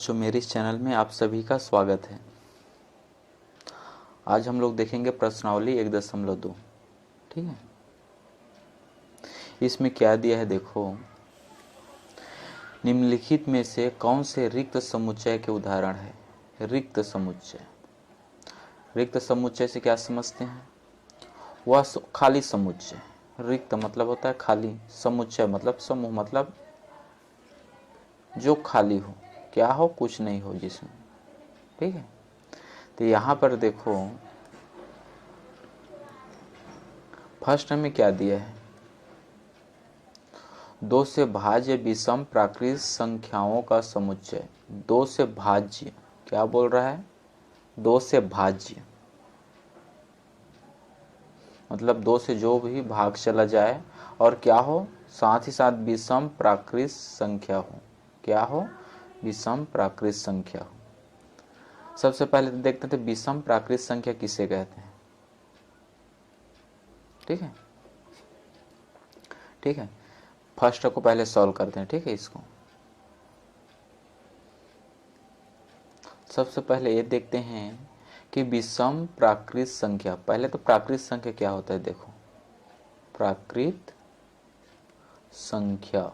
जो मेरे इस चैनल में आप सभी का स्वागत है। आज हम लोग देखेंगे प्रश्नावली 1.2। ठीक है, इसमें क्या दिया है देखो। निम्नलिखित में से कौन से रिक्त समुच्चय के उदाहरण है। रिक्त समुच्चय, रिक्त समुच्चय से क्या समझते हैं? वह खाली समुच्चय। रिक्त मतलब होता है खाली, समुच्चय मतलब समूह, मतलब जो खाली हो, क्या हो, कुछ नहीं हो जिसमें। ठीक है, तो यहाँ पर देखो फर्स्ट में क्या दिया है। दो से भाज्य विषम प्राकृत संख्याओं का समुच्चय। दो से भाज्य, क्या बोल रहा है? दो से भाज्य मतलब दो से जो भी भाग चला जाए और क्या हो, साथ ही साथ विषम प्राकृत संख्या हो। क्या हो? विषम प्राकृत संख्या हो। सबसे पहले तो देखते थे विषम प्राकृत संख्या किसे कहते हैं। ठीक है, ठीक है, फर्स्ट को पहले सॉल्व करते हैं। ठीक है, इसको सबसे पहले ये देखते हैं कि विषम प्राकृत संख्या। पहले तो प्राकृत संख्या क्या होता है देखो। प्राकृत संख्या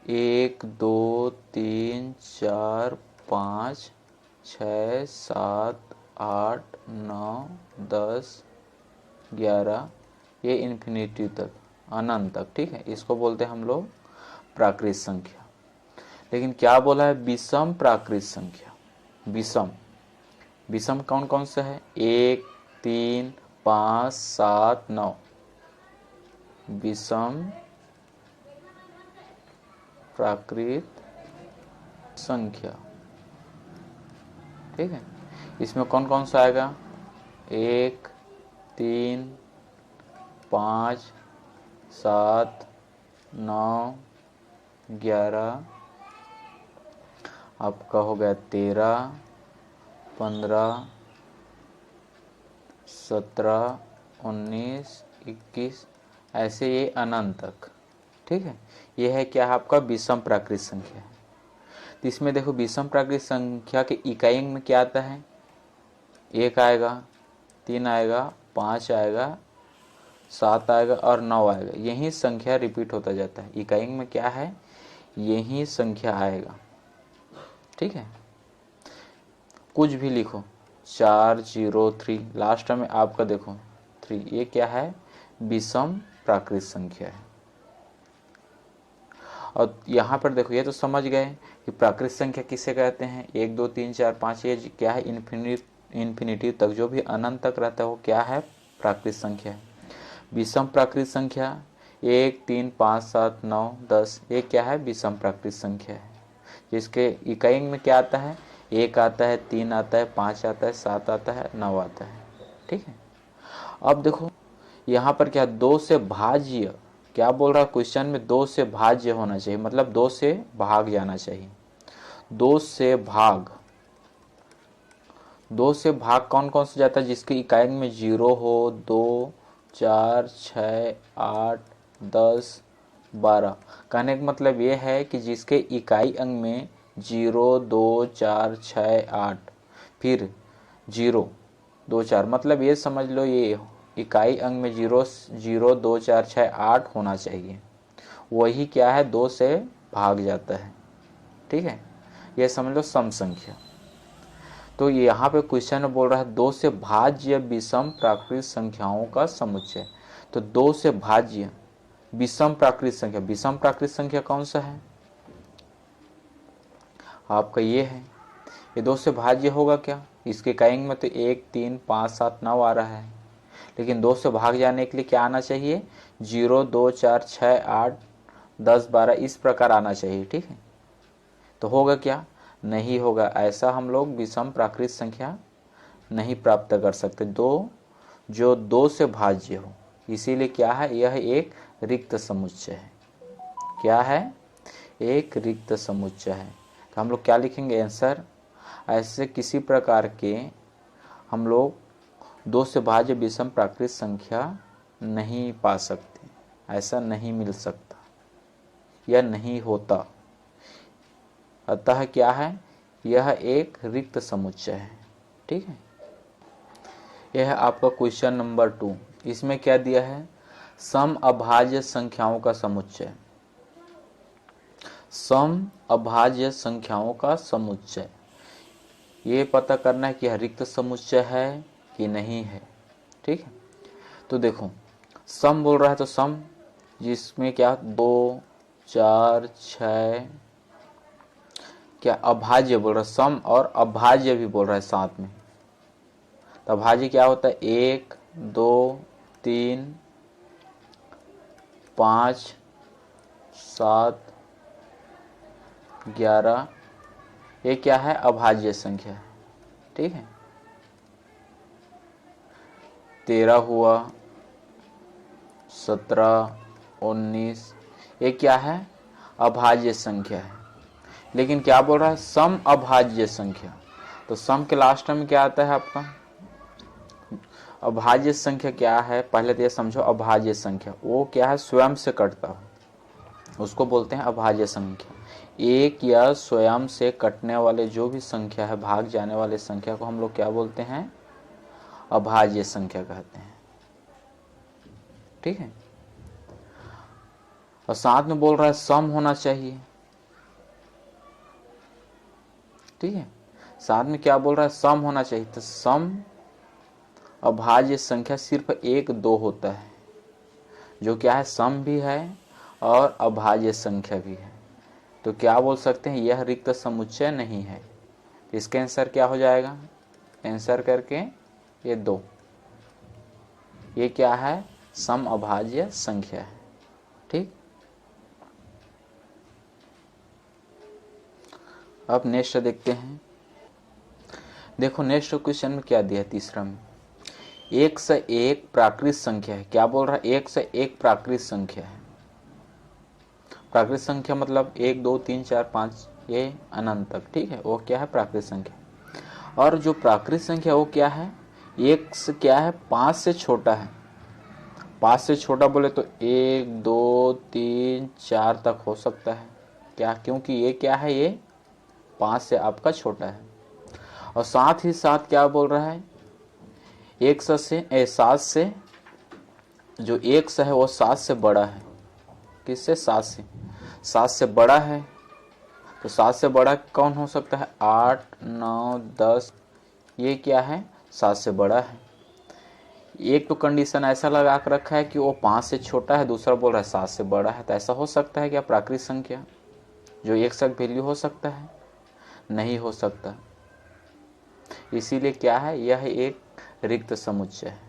1 2 3 4 5 6 7 8 9 10 11, ये इन्फिनिटी तक, अनंत तक। ठीक है, इसको बोलते हैं हम लोग प्राकृत संख्या। लेकिन क्या बोला है? विषम प्राकृत संख्या। विषम, विषम कौन कौन सा है? 1 3 5 7 9, विषम प्राकृत संख्या। ठीक है, इसमें कौन कौन सा आएगा? 1 3 5 7 9 11, आपका हो गया 13 15 17 19 21, ऐसे ये अनंत तक। ठीक है, ये है क्या है आपका विषम प्राकृत संख्या है। तो इसमें देखो विषम प्राकृत संख्या के इकाई में क्या आता है? 1 आएगा, 3 आएगा, 5 आएगा, 7 आएगा और 9 आएगा। यही संख्या रिपीट होता जाता है। इकाई में क्या है? यही संख्या आएगा। ठीक है, कुछ भी लिखो, 4 0 3, लास्ट में आपका देखो 3, ये क्या है? विषम प्राकृत संख्या है। और यहाँ पर देखो, ये तो समझ गए कि प्राकृत संख्या किसे कहते हैं। 1 2 3 4 5, ये क्या है? इन्फिनिटी तक, जो भी अनंत तक रहता है वो क्या है? प्राकृत संख्या है। विषम प्राकृत संख्या 1 3 5 7 9 10, ये क्या है? विषम प्राकृत संख्या है। जिसके इकाई में क्या आता है? 1 आता है, 3 आता है, 5 आता है, 7 आता है, 9 आता है। ठीक है, अब देखो यहाँ पर क्या, 2 से भाज्य। क्या बोल रहा है क्वेश्चन में? 2 से भाज्य होना चाहिए, मतलब 2 से भाग जाना चाहिए। 2 से भाग, 2 से भाग कौन कौन से जाता है? जिसकी इकाई में 0 हो, 2 4 6 8 10 12। कहने का मतलब ये है कि जिसके इकाई अंक में 0 2 4 6 8, फिर 0 2 4, मतलब ये समझ लो ये इकाई अंक में 0 0 2 4 6 8 होना चाहिए। वही क्या है? 2 से भाग जाता है। ठीक है, ये समझ लो सम संख्या। तो यहाँ पे क्वेश्चन में बोल रहा है 2 से भाज्य विषम प्राकृत संख्याओं का समुच्चय। तो 2 से भाज्य विषम प्राकृत संख्या, विषम प्राकृत संख्या कौन सा है? आपका ये है। ये 2 से भाज्य होगा क्या? इसके इकाई में तो 1 3 5 7 9 आ रहा है, लेकिन 2 से भाग जाने के लिए क्या आना चाहिए? 0 2 4 6 8 10 12, इस प्रकार आना चाहिए। ठीक है, तो होगा क्या? नहीं होगा। ऐसा हम लोग विषम प्राकृत संख्या नहीं प्राप्त कर सकते, जो 2 से भाज्य हो। इसीलिए क्या है? यह एक रिक्त समुच्चय है। क्या है? एक रिक्त समुच्चय है। तो हम लोग क्या लिखेंगे आंसर? ऐसे किसी प्रकार के हम लोग 2 से भाज्य विषम प्राकृत संख्या नहीं पा सकते, ऐसा नहीं मिल सकता। या नहीं होता। अतः क्या है, यह एक रिक्त समुच्चय है। ठीक है, यह है आपका क्वेश्चन नंबर 2। इसमें क्या दिया है, सम अभाज्य संख्याओं का समुच्चय। सम अभाज्य संख्याओं का समुच्चय, ये पता करना है कि यह रिक्त समुच्चय है कि नहीं है। ठीक है, तो देखो सम बोल रहा है तो सम जिसमें क्या 2 4 6, क्या अभाज्य बोल रहा है, सम और अभाज्य भी बोल रहा है साथ में। तो अभाज्य क्या होता है, 1 2 3 5 7 11, ये क्या है, अभाज्य संख्या है। ठीक है, 13 हुआ, 17 19, ये क्या है, अभाज्य संख्या है। लेकिन क्या बोल रहा है, सम अभाज्य संख्या। तो सम के लास्ट में क्या आता है आपका, अभाज्य संख्या क्या है, पहले तो ये समझो। अभाज्य संख्या वो क्या है, स्वयं से कटता हो, उसको बोलते हैं अभाज्य संख्या। एक या स्वयं से कटने वाले जो भी संख्या है, भाग जाने वाले संख्या को हम लोग क्या बोलते हैं, अभाज्य संख्या कहते हैं। ठीक है, और साथ में बोल रहा है सम होना चाहिए। ठीक है, साथ में क्या बोल रहा है, सम होना चाहिए। तो सम अभाज्य संख्या सिर्फ 1 2 होता है, जो क्या है, सम भी है और अभाज्य संख्या भी है। तो क्या बोल सकते हैं, यह रिक्त समुच्चय नहीं है। इसका आंसर क्या हो जाएगा, आंसर करके ये 2, ये क्या है, सम अभाज्य संख्या है। ठीक, अब नेक्स्ट देखते हैं। देखो नेक्स्ट क्वेश्चन में क्या दिया है, तीसरा में 1 से 1 प्राकृत संख्या है। क्या बोल रहा है, 1 से 1 प्राकृत संख्या है। प्राकृत संख्या मतलब 1 2 3 4 5, ये अनंत तक। ठीक है, वो क्या है, प्राकृत संख्या। और जो प्राकृत संख्या वो क्या है, 1 से क्या है, 5 से छोटा है। 5 से छोटा बोले तो 1 2 3 4 तक हो सकता है। क्या, क्योंकि ये क्या है, ये 5 से आपका छोटा है। और साथ ही साथ क्या बोल रहा है, 7 से जो 1 है वो 7 से बड़ा है। किससे, 7 से बड़ा है। तो 7 से बड़ा कौन हो सकता है, 8 9 10, ये क्या है, 7 से बड़ा है। एक तो कंडीशन ऐसा लगा कर रखा है कि वो 5 से छोटा है, दूसरा बोल रहा है 7 से बड़ा है। तो ऐसा हो सकता है क्या, प्राकृत संख्या जो एक सक वैल्यू हो सकता है, नहीं हो सकता। इसीलिए क्या है, यह एक रिक्त समुच्चय है।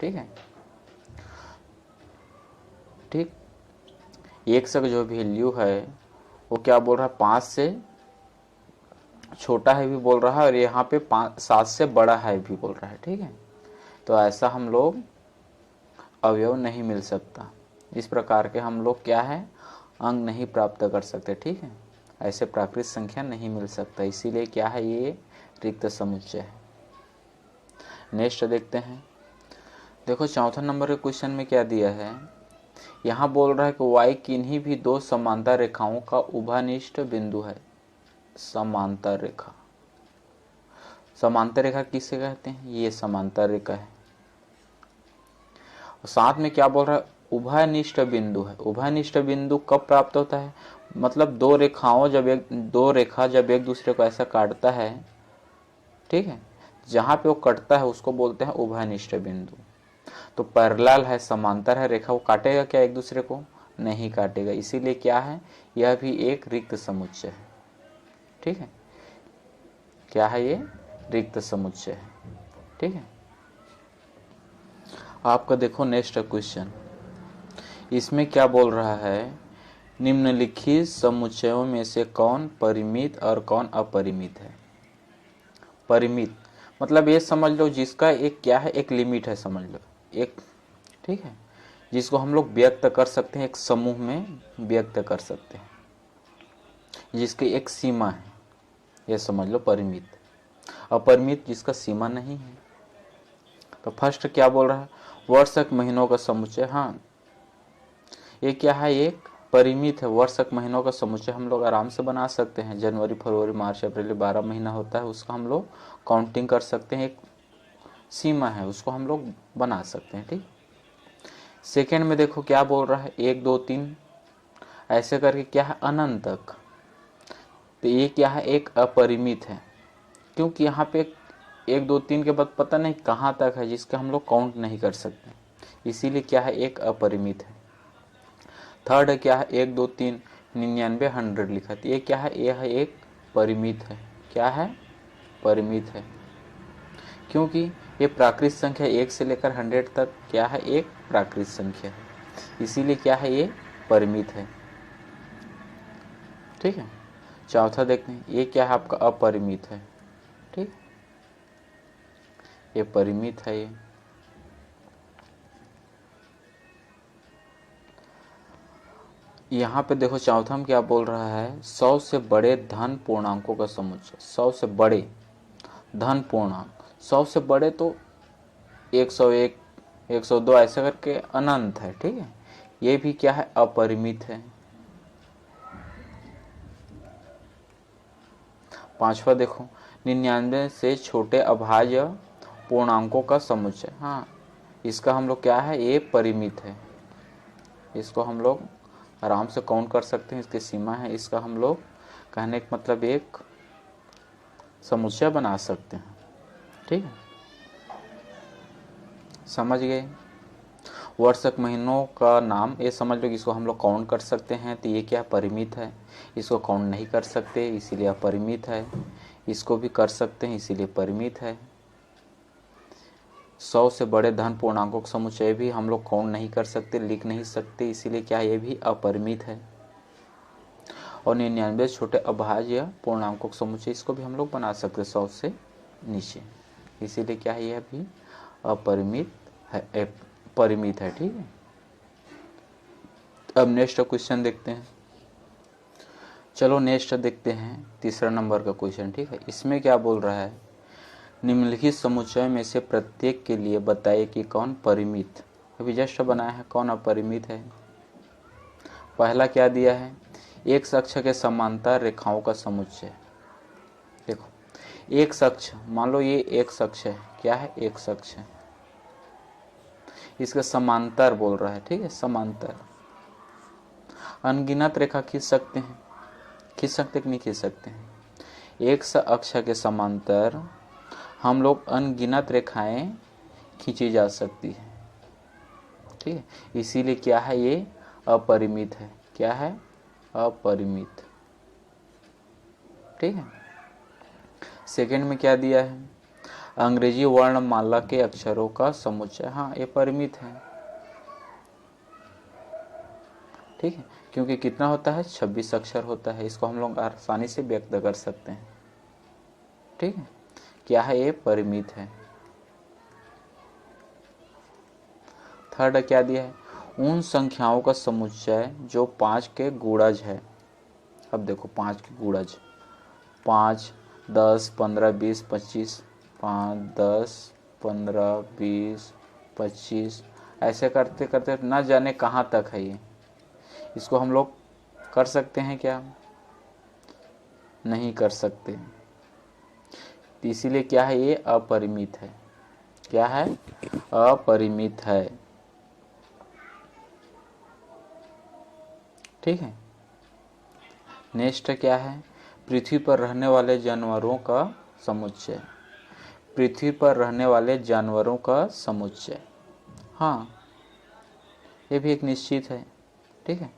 ठीक है, ठीक, एक सक जो वैल्यू है वो क्या बोल रहा है, 5 से छोटा है भी बोल रहा है, और यहाँ पे 7 से बड़ा है भी बोल रहा है। ठीक है, तो ऐसा हम लोग अवयव नहीं मिल सकता। इस प्रकार के हम लोग क्या है, अंक नहीं प्राप्त कर सकते। ठीक है, ऐसे प्राकृत संख्या नहीं मिल सकता, इसीलिए क्या है, ये रिक्त समुच्चय है। नेक्स्ट देखते हैं। देखो चौथा नंबर के क्वेश्चन में क्या दिया है, यहाँ बोल रहा है कि y किन्हीं भी 2 समांतर रेखाओं का उभयनिष्ठ बिंदु है। समांतर रेखा, समांतर रेखा किसे कहते हैं, ये समांतर रेखा है। और साथ में क्या बोल रहा है, उभयनिष्ठ बिंदु है। उभयनिष्ठ बिंदु कब प्राप्त होता है, मतलब दो रेखा जब एक दूसरे को ऐसा काटता है, ठीक है, जहां पे वो कटता है उसको बोलते हैं उभयनिष्ठ बिंदु। तो पैरेलल है, समांतर है रेखा, वो काटेगा क्या एक दूसरे को, नहीं काटेगा। इसीलिए क्या है, यह भी एक रिक्त समुच्चय है। ठीक है, क्या है, ये रिक्त समुच्चय है। ठीक है, आपका देखो नेक्स्ट क्वेश्चन, इसमें क्या बोल रहा है, निम्नलिखित समुच्चयों में से कौन परिमित और कौन अपरिमित है। परिमित मतलब ये समझ लो जिसका एक क्या है, एक लिमिट है, समझ लो एक। ठीक है, जिसको हम लोग व्यक्त कर सकते हैं, एक समूह में व्यक्त कर सकते हैं, जिसकी एक सीमा है, ये समझ लो परिमित। अपरिमित जिसका सीमा नहीं है। तो फर्स्ट क्या बोल रहा है, वर्ष महीनों का समुच्चय। हाँ, ये क्या है, एक परिमित है। वर्षक महीनों का समुच्चय हम लोग आराम से बना सकते हैं। जनवरी, फरवरी, मार्च, अप्रैल, 12 महीना होता है, उसका हम लोग काउंटिंग कर सकते हैं। एक सीमा है, उसको हम लोग बना सकते हैं। ठीक, सेकेंड में देखो क्या बोल रहा है, 1 2 3 ऐसे करके क्या है, अनंत तक। तो ये क्या है, एक अपरिमित है, क्योंकि यहाँ पे 1 2 3 के बाद पता नहीं कहाँ तक है, जिसका हम लोग काउंट नहीं कर सकते, इसीलिए क्या है, एक अपरिमित है। थर्ड है क्या है, 1 2 3 99 100 लिखा था, ये क्या है, यह एक परिमित है। क्या है, परिमित है, क्योंकि ये प्राकृत संख्या 1 से लेकर 100 तक क्या है, एक प्राकृत संख्या है, इसीलिए क्या है, ये परिमित है। ठीक है, चौथा देखते हैं, ये क्या है, आपका अपरिमित है। ठीक, ये परिमित है। ये यहाँ पे देखो चौथा में क्या बोल रहा है, 100 से बड़े धन पूर्णांकों का समुच्चय। 100 से बड़े धन पूर्णांक, 100 से बड़े तो 101 102 ऐसे करके अनंत है। ठीक है, ये भी क्या है, अपरिमित है। पांचवा देखो, 99 से छोटे अभाज्य पूर्णांकों का समुच्चय। हाँ, इसका हम लोग क्या है, ये परिमित है, इसको हम लोग आराम से काउंट कर सकते हैं, इसकी सीमा है। इसका हम लोग कहने का मतलब एक समुच्चय बना सकते हैं। ठीक है, समझ गए। वर्षक महीनों का नाम, ये समझ लो कि इसको हम लोग काउंट कर सकते हैं, तो ये क्या परिमित है। इसको काउंट नहीं कर सकते, इसीलिए अपरिमित है। इसको भी कर सकते हैं, इसीलिए परिमित है। 100 से बड़े धन पूर्णांकों का समुच्चय भी हम लोग काउंट नहीं कर सकते, लिख नहीं सकते, इसीलिए क्या, ये भी अपरिमित है। और 99 छोटे अभाज्य पूर्णांकों का समुच्चय, इसको भी हम लोग बना सकते 100 से नीचे, इसीलिए क्या है, यह भी अपरिमित है, परिमित है। ठीक है, अब नेक्स्ट क्वेश्चन देखते हैं। चलो नेक्स्ट देखते हैं, तीसरा नंबर का क्वेश्चन। ठीक है, इसमें क्या बोल रहा है, निम्नलिखित समुच्चय में से प्रत्येक के लिए बताइए कि कौन परिमित, अभी जस्ट बनाया है, कौन अपरिमित है। पहला क्या दिया है, एक अक्ष के समांतर रेखाओं का समुच्चय। देखो, एक अक्ष, मान लो ये एक अक्ष है, क्या है, एक अक्ष है, इसका समांतर बोल रहा है। ठीक है, समांतर अनगिनत रेखा खींच सकते हैं, खींच सकते कि नहीं खींच सकते हैं। एक अक्ष के समांतर हम लोग अनगिनत रेखाएं खींची जा सकती है। ठीक है, इसीलिए क्या है, ये अपरिमित है। क्या है, अपरिमित। ठीक है, सेकंड में क्या दिया है, अंग्रेजी वर्णमाला के अक्षरों का समुच्चय। हाँ, ये परिमित है। ठीक है, क्योंकि कितना होता है, 26 अक्षर होता है, इसको हम लोग आसानी से व्यक्त कर सकते हैं। ठीक है, क्या है, ये परिमित है। थर्ड क्या दिया है, उन संख्याओं का समुच्चय जो 5 के गुणज है। अब देखो 5 के गुणज, 5 10 15 20 25, 5 10 15 20 25 ऐसे करते करते न जाने कहाँ तक है ये, इसको हम लोग कर सकते हैं क्या, नहीं कर सकते, इसीलिए क्या है, ये अपरिमित है। क्या है, अपरिमित है। ठीक है, नेक्स्ट क्या है, पृथ्वी पर रहने वाले जानवरों का समुच्चय। पृथ्वी पर रहने वाले जानवरों का समुच्चय, हाँ, ये भी एक निश्चित है। ठीक है,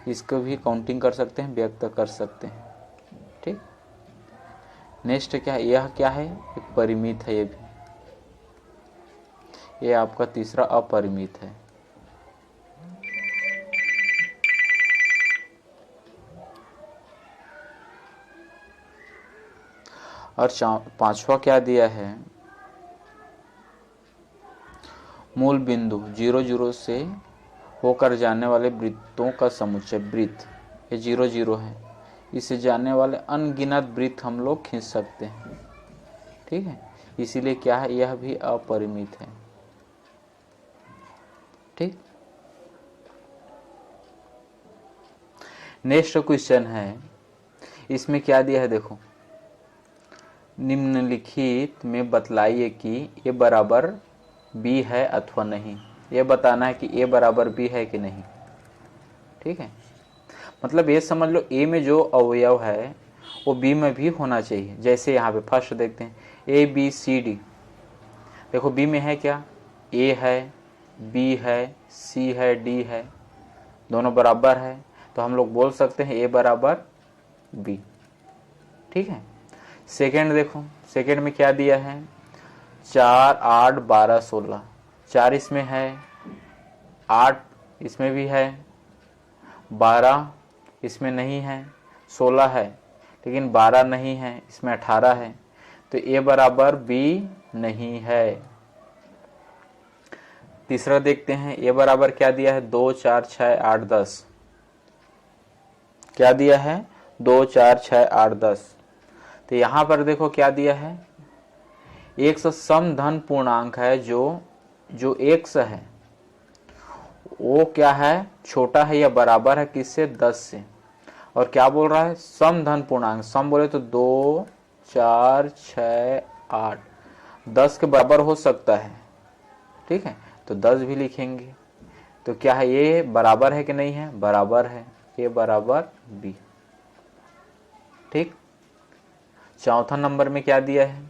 इसको भी काउंटिंग कर सकते हैं, व्यक्त कर सकते हैं। ठीक, नेक्स्ट क्या है, यह क्या है, एक परिमित है। ये भी, ये आपका तीसरा अपरिमित है। और पांचवा क्या दिया है, मूल बिंदु 0 0 से होकर जाने वाले वृत्तों का समुच्चय। वृत्त, ये 0 0 है, इससे जाने वाले अनगिनत वृत्त हम लोग खींच सकते हैं। ठीक है, इसीलिए क्या है, यह भी अपरिमित है। ठीक, नेक्स्ट क्वेश्चन है, इसमें क्या दिया है देखो, निम्नलिखित में बतलाइए कि ए बराबर बी है अथवा नहीं। ये बताना है कि ए बराबर बी है कि नहीं। ठीक है, मतलब ये समझ लो ए में जो अवयव है वो बी में भी होना चाहिए। जैसे यहाँ पे फर्स्ट देखते हैं ए बी सी डी, देखो बी में है क्या, ए है, बी है, सी है, डी है, दोनों बराबर है, तो हम लोग बोल सकते हैं ए बराबर बी। ठीक है, सेकेंड देखो, सेकेंड में क्या दिया है, 4 8 12 16, 4 इसमें है, 8 इसमें भी है, 12 इसमें नहीं है, 16 है लेकिन 12 नहीं है, इसमें 18 है, तो ए बराबर बी नहीं है। तीसरा देखते हैं, ए बराबर क्या दिया है, 2 4 6 8 10, क्या दिया है 2 4 6 8 10। तो यहां पर देखो क्या दिया है, एक सम धन पूर्णांक है, जो एक्स है वो क्या है, छोटा है या बराबर है किससे, 10 से। और क्या बोल रहा है, सम धन पूर्णांक, सम बोले तो 2 4 6 8 10 के बराबर हो सकता है। ठीक है, तो 10 भी लिखेंगे। तो क्या है, ये बराबर है कि नहीं है, बराबर है, ये बराबर बी। ठीक, चौथा नंबर में क्या दिया है,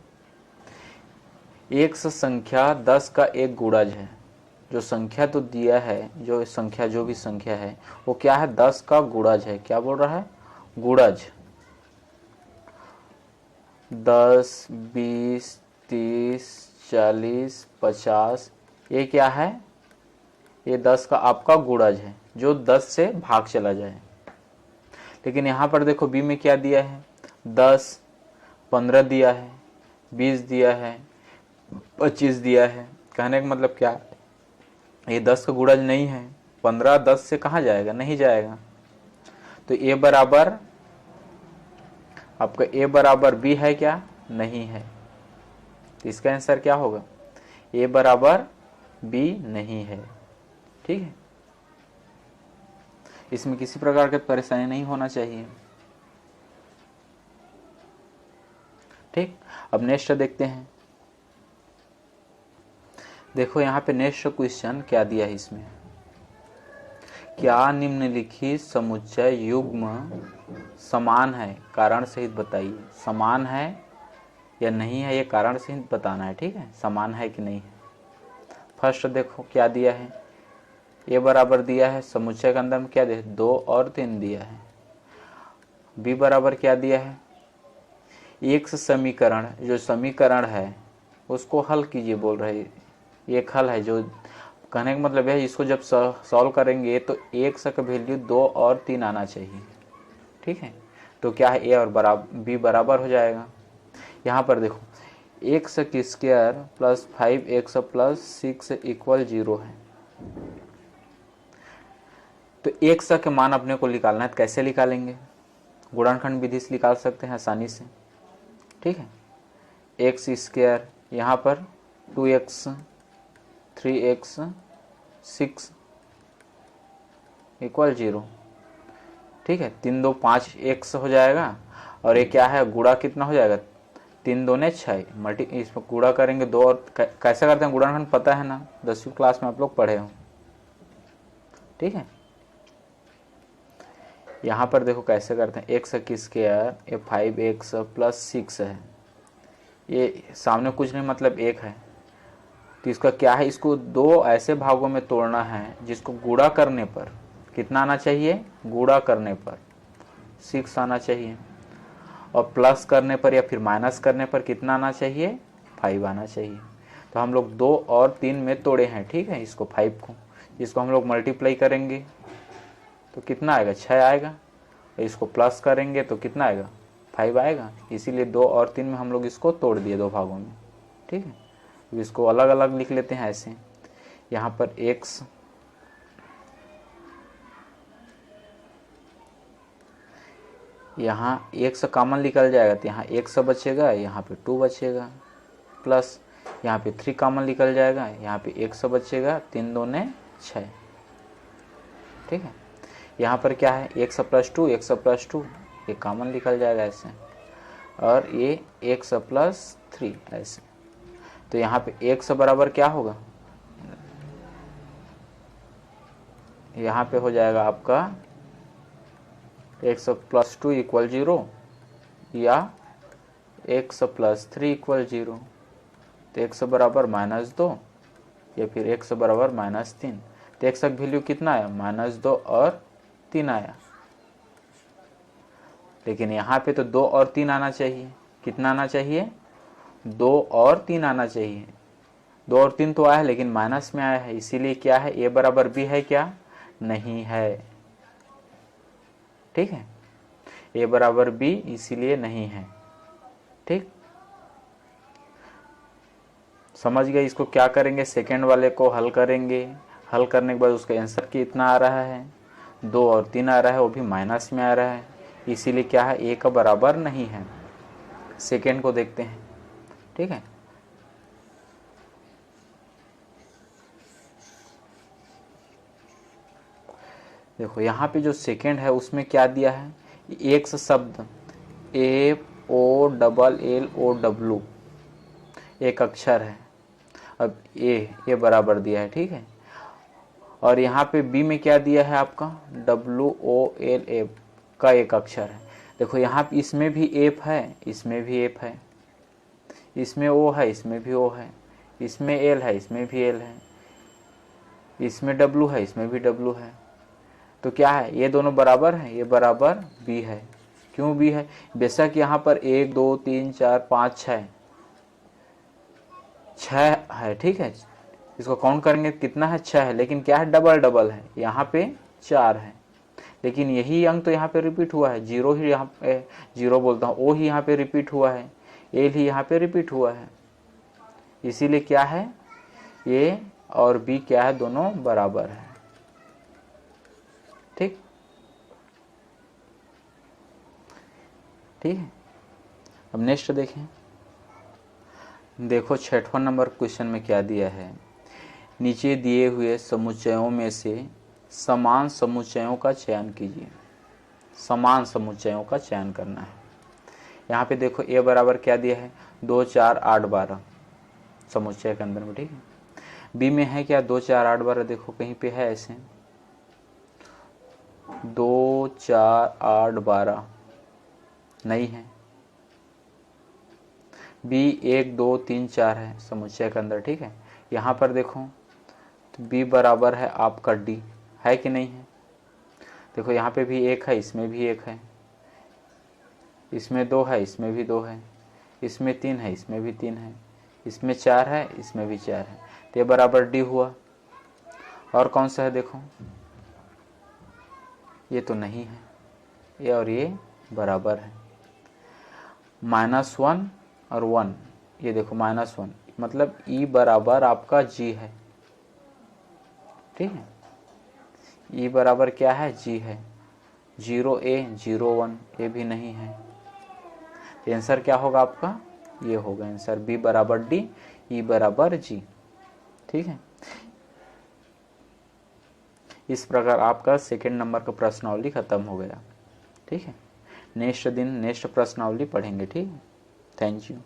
एक संख्या 10 का एक गुणज है। जो संख्या तो दिया है, जो संख्या जो भी संख्या है वो क्या है, 10 का गुणज है। क्या बोल रहा है, गुणज। 10 20 30 40 50, ये क्या है, ये 10 का आपका गुणज है जो 10 से भाग चला जाए। लेकिन यहाँ पर देखो बी में क्या दिया है, 10 15 दिया है, 20 दिया है, 25 दिया है। कहने का मतलब क्या, ये 10 का गुणज नहीं है, 15 10 से कहाँ जाएगा, नहीं जाएगा। तो ए बराबर, आपका ए बराबर बी है क्या, नहीं है। तो इसका आंसर क्या होगा, ए बराबर बी नहीं है। ठीक है, इसमें किसी प्रकार की परेशानी नहीं होना चाहिए। ठीक, अब नेक्स्ट देखते हैं। देखो यहाँ पे नेक्स्ट क्वेश्चन क्या दिया है इसमें, क्या निम्नलिखित समुच्चय युग्म समान है, कारण सहित बताइए। समान है या नहीं है, ये कारण सहित बताना है। ठीक है, समान है कि नहीं है। फर्स्ट देखो क्या दिया है, ए बराबर दिया है, समुच्चय के अंदर में क्या दिया है, 2 और 3 दिया है। बी बराबर क्या दिया है, एक समीकरण, जो समीकरण है उसको हल कीजिए बोल रहे। एक हल है, जो कहने का मतलब है इसको जब सॉल्व करेंगे तो एक का वैल्यू 2 और 3 आना चाहिए। ठीक है, तो क्या है, ए और बी बराबर हो जाएगा। यहाँ पर देखो एक्स की square plus 5x plus 6 equal 0 है। तो एक्स के मान अपने को निकालना है, तो कैसे निकालेंगे, गुणनखंड विधि से निकाल सकते हैं आसानी से। ठीक है, एक्स स्क्वायर यहाँ पर 2x 3x 6 इक्वल 0। ठीक है, 3 2 5 x हो जाएगा, और ये क्या है, गुणा कितना हो जाएगा, 3 2 6 मल्टी, इसमें गुणा करेंगे 2 और कैसे करते हैं गुणनखंड पता है ना, 10वीं क्लास में आप लोग पढ़े हो। ठीक है, यहाँ पर देखो कैसे करते हैं, एक्स की स्क्वायर ये 5x प्लस 6 है, ये सामने कुछ नहीं मतलब 1 है। तो इसका क्या है, इसको 2 ऐसे भागों में तोड़ना है जिसको गुणा करने पर कितना आना चाहिए, गुणा करने पर 6 आना चाहिए, और प्लस करने पर या फिर माइनस करने पर कितना आना चाहिए, 5 आना चाहिए। तो हम लोग 2 और 3 में तोड़े हैं। ठीक है, इसको 5 को, इसको हम लोग मल्टीप्लाई करेंगे तो कितना आएगा, 6 आएगा। इसको प्लस करेंगे तो कितना आएगा, 5 आएगा। इसीलिए 2 और 3 में हम लोग इसको तोड़ दिए 2 भागों में। ठीक है, तो इसको अलग अलग लिख लेते हैं ऐसे। यहाँ पर x यहाँ x कॉमन निकल जाएगा, तो यहाँ x बचेगा, यहाँ पे 2 बचेगा, प्लस यहाँ पे 3 कॉमन निकल जाएगा, यहाँ पे x बचेगा, 3 2 6। ठीक है, यहाँ पर क्या है, x plus two, x plus two, ये कॉमन निकल जाएगा ऐसे, और ये एक्स प्लस थ्री ऐसे। तो यहाँ पे एक्स बराबर क्या होगा, यहाँ पे हो जाएगा आपका एक्स प्लस टू इक्वल 0 या एक्स प्लस थ्री इक्वल 0। तो एक्स बराबर -2 या फिर एक्स बराबर -3। तो एक्स का वैल्यू कितना आया, -2 और 3 आया। लेकिन यहाँ पे तो 2 और 3 आना चाहिए। कितना आना चाहिए, 2 और 3 आना चाहिए। 2 और 3 तो आया है लेकिन माइनस में आया है, इसीलिए क्या है, ए बराबर बी है क्या, नहीं है। ठीक है, ए बराबर बी इसीलिए नहीं है। ठीक, समझ गए। इसको क्या करेंगे, सेकेंड वाले को हल करेंगे। हल करने के बाद उसका आंसर कितना आ रहा है, 2 और 3 आ रहा है, वो भी माइनस में आ रहा है, इसीलिए क्या है, ए का बराबर नहीं है। सेकेंड को देखते हैं। ठीक है, देखो यहाँ पे जो सेकेंड है उसमें क्या दिया है, एक शब्द AOLLOW एक अक्षर है। अब ए बराबर दिया है, ठीक है। और यहाँ पे बी में क्या दिया है आपका, WOLF का एक अक्षर है। देखो यहाँ पे इसमें भी एफ है, इसमें भी एफ है, इसमें ओ है, इसमें भी ओ है, इसमें एल है, इसमें भी एल है, इसमें डब्लू है, इसमें भी डब्लू है। तो क्या है, ये दोनों बराबर है, ये बराबर बी है। क्यों बी है, बेशक यहाँ पर 1 2 3 4 5 6 है, ठीक है। इसको काउंट करेंगे कितना है, 6 है, लेकिन क्या है, डबल डबल है, यहाँ पे 4 है। लेकिन यही अंक तो यहाँ पे रिपीट हुआ है, जीरो ही यहाँ पे, जीरो बोलता हूँ, ओ ही यहाँ पे रिपीट हुआ है, एल ही यहाँ पे रिपीट हुआ है। इसीलिए क्या है, ए और बी क्या है, दोनों बराबर है। ठीक, ठीक है। अब नेक्स्ट देखें। देखो 6वां नंबर क्वेश्चन में क्या दिया है, नीचे दिए हुए समुच्चयों में से समान समुच्चयों का चयन कीजिए। समान समुच्चयों का चयन करना है। यहाँ पे देखो ए बराबर क्या दिया है, 2 4 8 12 समुच्चय के अंदर में, ठीक है। बी में है क्या, 2 4 8 12, देखो कहीं पे है ऐसे 2 4 8 12 नहीं है। बी 1 2 3 4 है समुच्चय के अंदर, ठीक है। यहाँ पर देखो तो बी बराबर है आपका डी, है कि नहीं है। देखो यहाँ पे भी 1 है, इसमें भी 1 है, इसमें 2 है, इसमें भी 2 है, इसमें 3 है, इसमें भी 3 है, इसमें 4 है, इसमें भी 4 है। तो ये बराबर डी हुआ। और कौन सा है, देखो ये तो नहीं है, ये और ये बराबर है। -1 और 1, ये देखो -1 मतलब ई बराबर आपका जी है, ठीक है। ई बराबर क्या है, जी है। 0A 0 1 ये भी नहीं है। आंसर क्या होगा आपका, ये होगा आंसर, बी बराबर डी, ई बराबर जी। ठीक है, इस प्रकार आपका सेकंड नंबर का प्रश्नावली खत्म हो गया। ठीक है, नेक्स्ट दिन नेक्स्ट प्रश्नावली पढ़ेंगे। ठीक है, थैंक यू।